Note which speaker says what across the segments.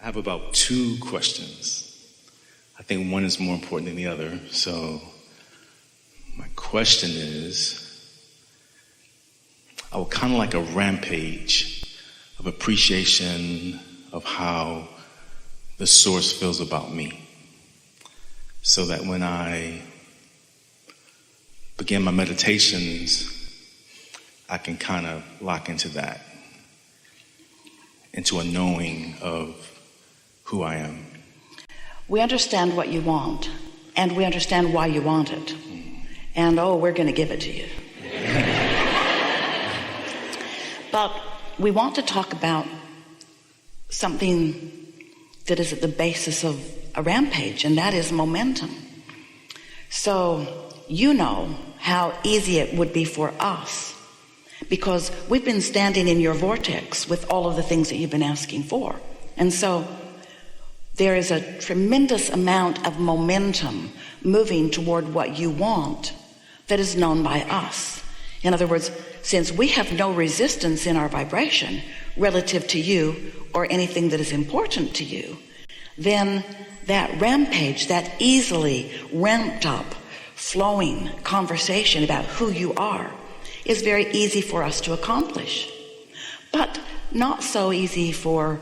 Speaker 1: I have about 2 questions. I think one is more important than the other. So my question is, I would kind of like a rampage of appreciation of how the source feels about me. So that when I begin my meditations, I can kind of lock into that, into a knowing of who I am.
Speaker 2: We understand what you want, and we understand why you want it. And we're going to give it to you. But we want to talk about something that is at the basis of a rampage, and that is momentum. So you know how easy it would be for us, because we've been standing in your vortex with all of the things that you've been asking for. And so there is a tremendous amount of momentum moving toward what you want that is known by us. In other words, since we have no resistance in our vibration relative to you or anything that is important to you, then that rampage, that easily ramped up, flowing conversation about who you are is very easy for us to accomplish. But not so easy for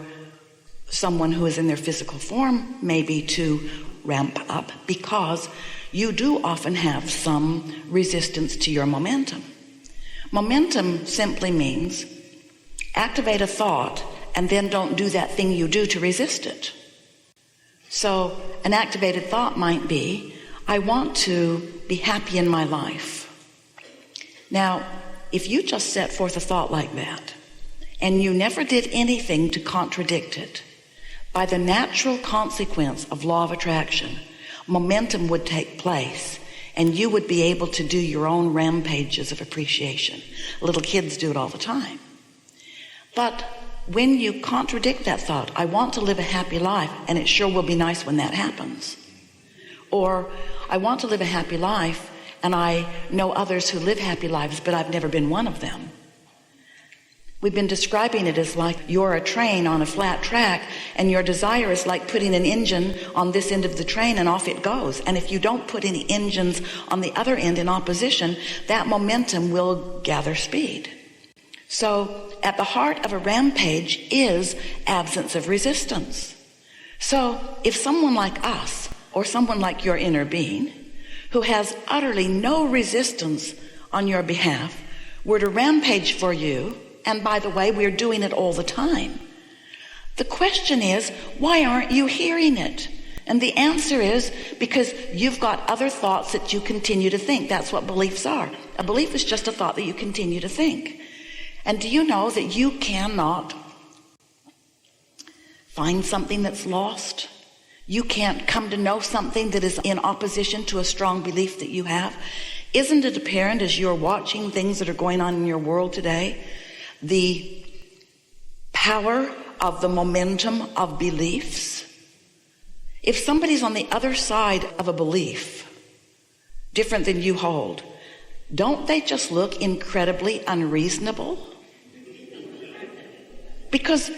Speaker 2: someone who is in their physical form maybe to ramp up, because you do often have some resistance to your momentum. Momentum simply means activate a thought and then don't do that thing you do to resist it. So an activated thought might be, I want to be happy in my life. Now, if you just set forth a thought like that and you never did anything to contradict it, by the natural consequence of law of attraction, momentum would take place and you would be able to do your own rampages of appreciation. Little kids do it all the time. But when you contradict that thought, I want to live a happy life, and it sure will be nice when that happens. Or, I want to live a happy life, and I know others who live happy lives, but I've never been one of them. We've been describing it as like you're a train on a flat track, and your desire is like putting an engine on this end of the train and off it goes. And if you don't put any engines on the other end in opposition, that momentum will gather speed. So at the heart of a rampage is absence of resistance. So if someone like us, or someone like your inner being, who has utterly no resistance on your behalf, were to rampage for you, and by the way, we're doing it all the time, the question is, why aren't you hearing it? And the answer is because you've got other thoughts that you continue to think. That's what beliefs are. A belief is just a thought that you continue to think. And do you know that you cannot find something that's lost? You can't come to know something that is in opposition to a strong belief that you have. Isn't it apparent as you're watching things that are going on in your world today, the power of the momentum of beliefs? If somebody's on the other side of a belief, different than you hold, don't they just look incredibly unreasonable? Because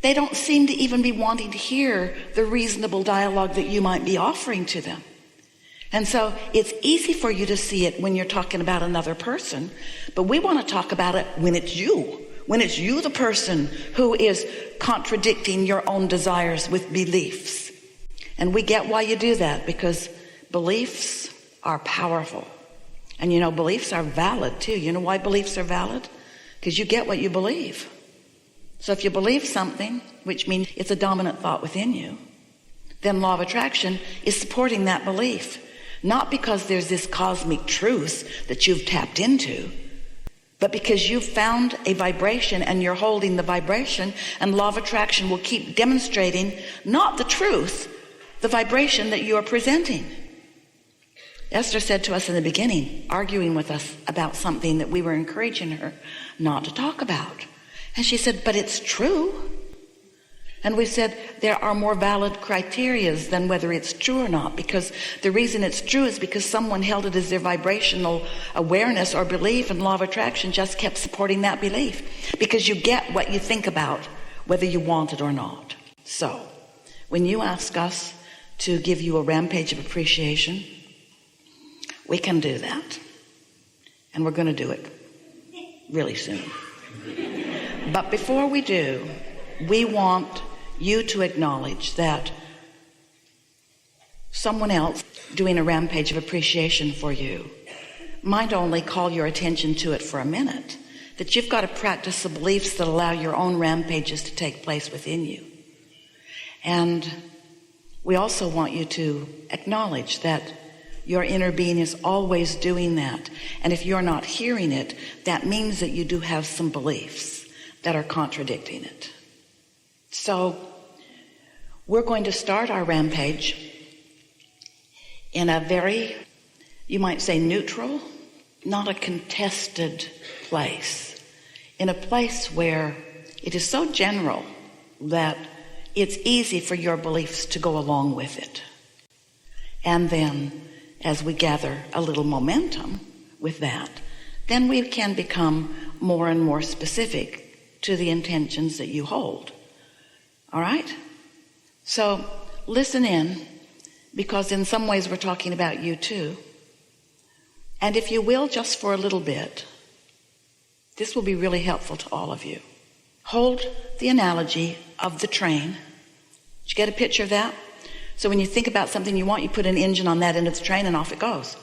Speaker 2: they don't seem to even be wanting to hear the reasonable dialogue that you might be offering to them. And so it's easy for you to see it when you're talking about another person, but we want to talk about it when it's you the person who is contradicting your own desires with beliefs. And we get why you do that, because beliefs are powerful. And you know, beliefs are valid too. You know why beliefs are valid? Because you get what you believe. So if you believe something, which means it's a dominant thought within you, then law of attraction is supporting that belief. Not because there's this cosmic truth that you've tapped into, but because you've found a vibration and you're holding the vibration, and law of attraction will keep demonstrating not the truth, the vibration that you are presenting. Esther said to us in the beginning, arguing with us about something that we were encouraging her not to talk about. And she said, but it's true. And we said there are more valid criteria than whether it's true or not, because the reason it's true is because someone held it as their vibrational awareness or belief, and law of attraction just kept supporting that belief, because you get what you think about, whether you want it or not. So, when you ask us to give you a rampage of appreciation, we can do that. And we're going to do it really soon. But before we do, we want you to acknowledge that someone else doing a rampage of appreciation for you might only call your attention to it for a minute, that you've got to practice the beliefs that allow your own rampages to take place within you. And we also want you to acknowledge that your inner being is always doing that. And if you're not hearing it, that means that you do have some beliefs that are contradicting it. So we're going to start our rampage in a very, you might say, neutral, not a contested place. In a place where it is so general that it's easy for your beliefs to go along with it. And then, as we gather a little momentum with that, then we can become more and more specific to the intentions that you hold. All right? So listen in, because in some ways we're talking about you too. And if you will, just for a little bit, this will be really helpful to all of you. Hold the analogy of the train. Did you get a picture of that? So when you think about something you want, you put an engine on that end of the train and off it goes.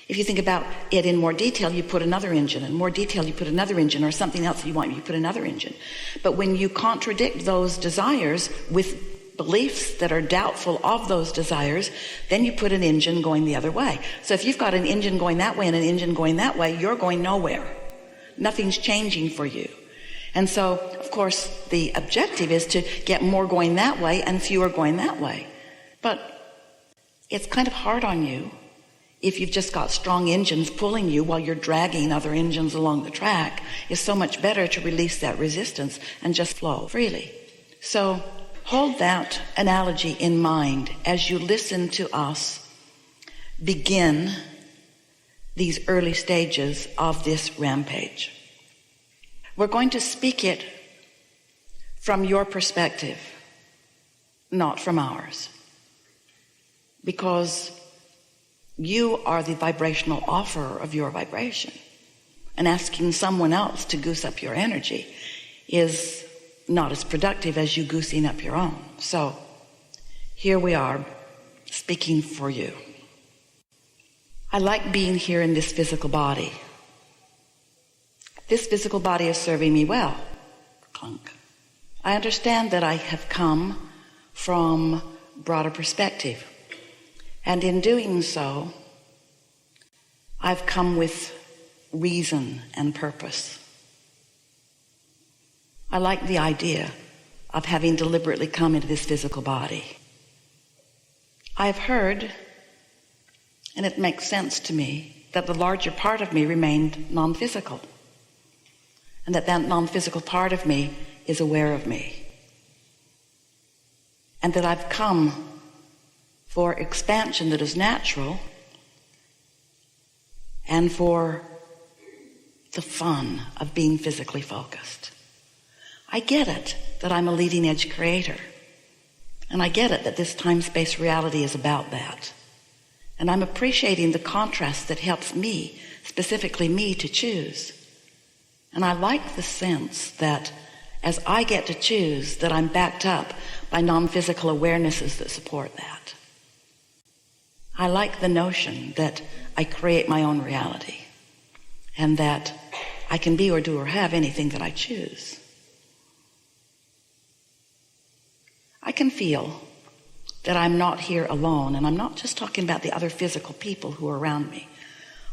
Speaker 2: If you think about it in more detail, you put another engine. In more detail, you put another engine, or something else that you want, you put another engine. But when you contradict those desires with beliefs that are doubtful of those desires, then you put an engine going the other way. So if you've got an engine going that way and an engine going that way, you're going nowhere. Nothing's changing for you. And so, of course, the objective is to get more going that way and fewer going that way. But it's kind of hard on you if you've just got strong engines pulling you while you're dragging other engines along the track. It's so much better to release that resistance and just flow freely. So hold that analogy in mind as you listen to us begin these early stages of this rampage. We're going to speak it from your perspective, not from ours. Because you are the vibrational offerer of your vibration. And asking someone else to goose up your energy is not as productive as you goosing up your own. So here we are, speaking for you. I like being here in this physical body. This physical body is serving me well. Clunk. I understand that I have come from broader perspective. And in doing so, I've come with reason and purpose. I like the idea of having deliberately come into this physical body. I've heard, and it makes sense to me, that the larger part of me remained non-physical. And that non-physical part of me is aware of me. And that I've come for expansion that is natural and for the fun of being physically focused. I get it that I'm a leading edge creator. And I get it that this time-space reality is about that. And I'm appreciating the contrast that helps me, specifically me, to choose. And I like the sense that as I get to choose, that I'm backed up by non-physical awarenesses that support that. I like the notion that I create my own reality and that I can be or do or have anything that I choose. I can feel that I'm not here alone, and I'm not just talking about the other physical people who are around me.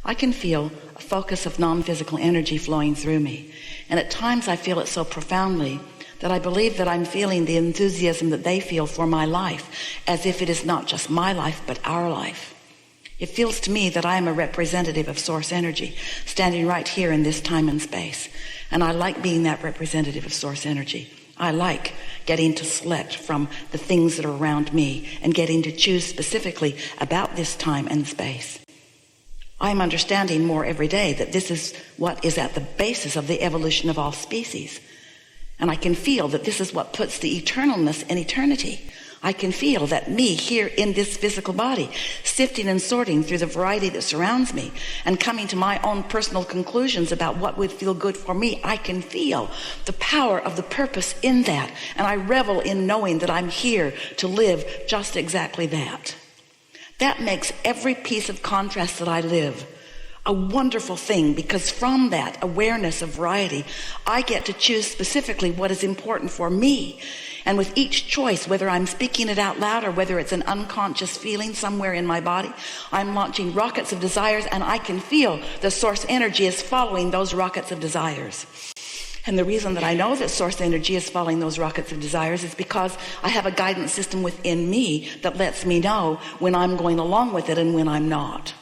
Speaker 2: I can feel a focus of non-physical energy flowing through me. And at times I feel it so profoundly that I believe that I'm feeling the enthusiasm that they feel for my life, as if it is not just my life, but our life. It feels to me that I am a representative of source energy, standing right here in this time and space. And I like being that representative of source energy. I like getting to select from the things that are around me and getting to choose specifically about this time and space. I'm understanding more every day that this is what is at the basis of the evolution of all species. And I can feel that this is what puts the eternalness in eternity. I can feel that me here in this physical body, sifting and sorting through the variety that surrounds me and coming to my own personal conclusions about what would feel good for me. I can feel the power of the purpose in that. And I revel in knowing that I'm here to live just exactly that. That makes every piece of contrast that I live a wonderful thing, because from that awareness of variety, I get to choose specifically what is important for me. And with each choice, whether I'm speaking it out loud or whether it's an unconscious feeling somewhere in my body, I'm launching rockets of desires, and I can feel the source energy is following those rockets of desires. And the reason that I know that source energy is following those rockets of desires is because I have a guidance system within me that lets me know when I'm going along with it and when I'm not.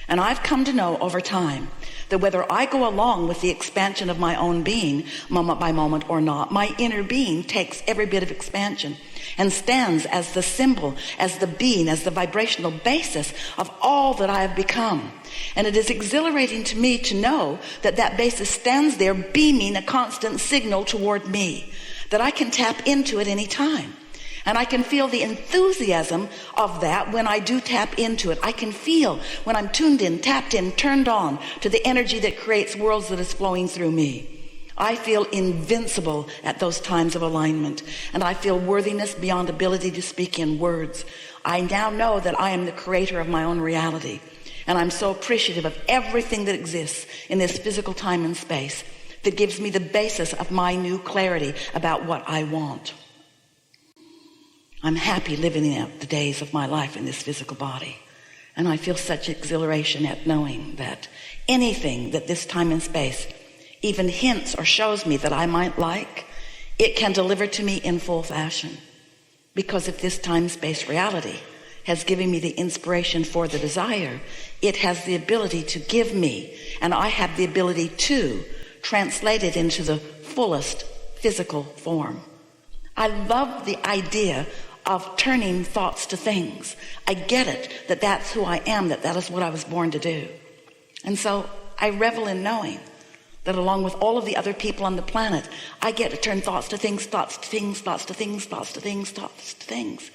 Speaker 2: And I've come to know over time that whether I go along with the expansion of my own being, moment by moment or not, my inner being takes every bit of expansion and stands as the symbol, as the being, as the vibrational basis of all that I have become. And it is exhilarating to me to know that that basis stands there beaming a constant signal toward me, that I can tap into at any time. And I can feel the enthusiasm of that when I do tap into it. I can feel when I'm tuned in, tapped in, turned on to the energy that creates worlds that is flowing through me. I feel invincible at those times of alignment. And I feel worthiness beyond ability to speak in words. I now know that I am the creator of my own reality. And I'm so appreciative of everything that exists in this physical time and space that gives me the basis of my new clarity about what I want. I'm happy living out the days of my life in this physical body. And I feel such exhilaration at knowing that anything that this time and space even hints or shows me that I might like, it can deliver to me in full fashion. Because if this time-space reality has given me the inspiration for the desire, it has the ability to give me, and I have the ability to translate it into the fullest physical form. I love the idea of turning thoughts to things. I get it, that that's who I am, that is what I was born to do. And so I revel in knowing that along with all of the other people on the planet, I get to turn thoughts to things, thoughts to things, thoughts to things, thoughts to things, thoughts to things.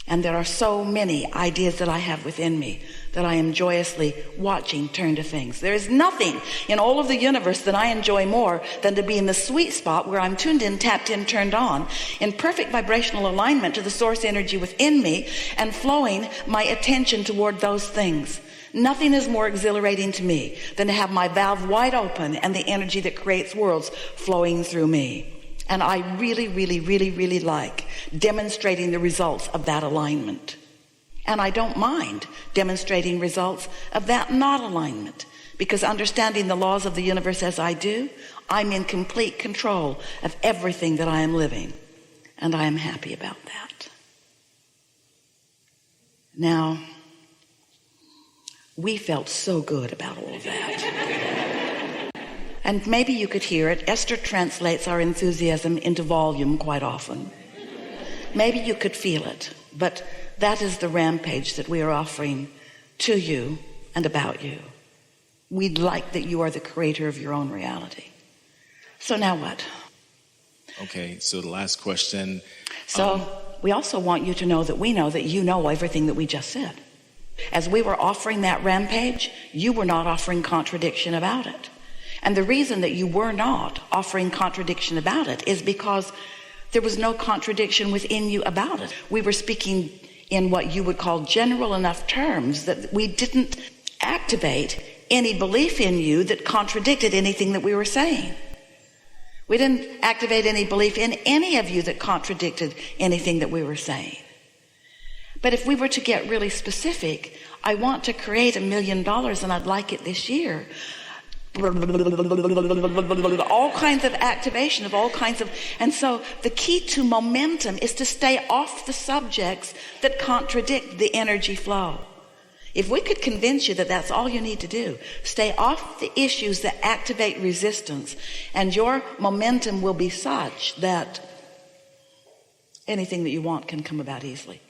Speaker 2: And there are so many ideas that I have within me that I am joyously watching turn to things. There is nothing in all of the universe that I enjoy more than to be in the sweet spot where I'm tuned in, tapped in, turned on, in perfect vibrational alignment to the source energy within me and flowing my attention toward those things. Nothing is more exhilarating to me than to have my valve wide open and the energy that creates worlds flowing through me. And I really, really, really, really like demonstrating the results of that alignment. And I don't mind demonstrating results of that not alignment, because understanding the laws of the universe as I do, I'm in complete control of everything that I am living. And I am happy about that. Now, we felt so good about all of that. And maybe you could hear it. Esther translates our enthusiasm into volume quite often. Maybe you could feel it, but that is the rampage that we are offering to you and about you. We'd like that you are the creator of your own reality. So now what?
Speaker 1: Okay, so the last question.
Speaker 2: So we also want you to know that we know that you know everything that we just said. As we were offering that rampage, you were not offering contradiction about it. And the reason that you were not offering contradiction about it is because there was no contradiction within you about it. We were speaking in what you would call general enough terms that we didn't activate any belief in you that contradicted anything that we were saying. We didn't activate any belief in any of you that contradicted anything that we were saying. But if we were to get really specific, I want to create $1 million and I'd like it this year. All kinds of activation of all kinds of, and so the key to momentum is to stay off the subjects that contradict the energy flow. If we could convince you that that's all you need to do, stay off the issues that activate resistance, and your momentum will be such that anything that you want can come about easily.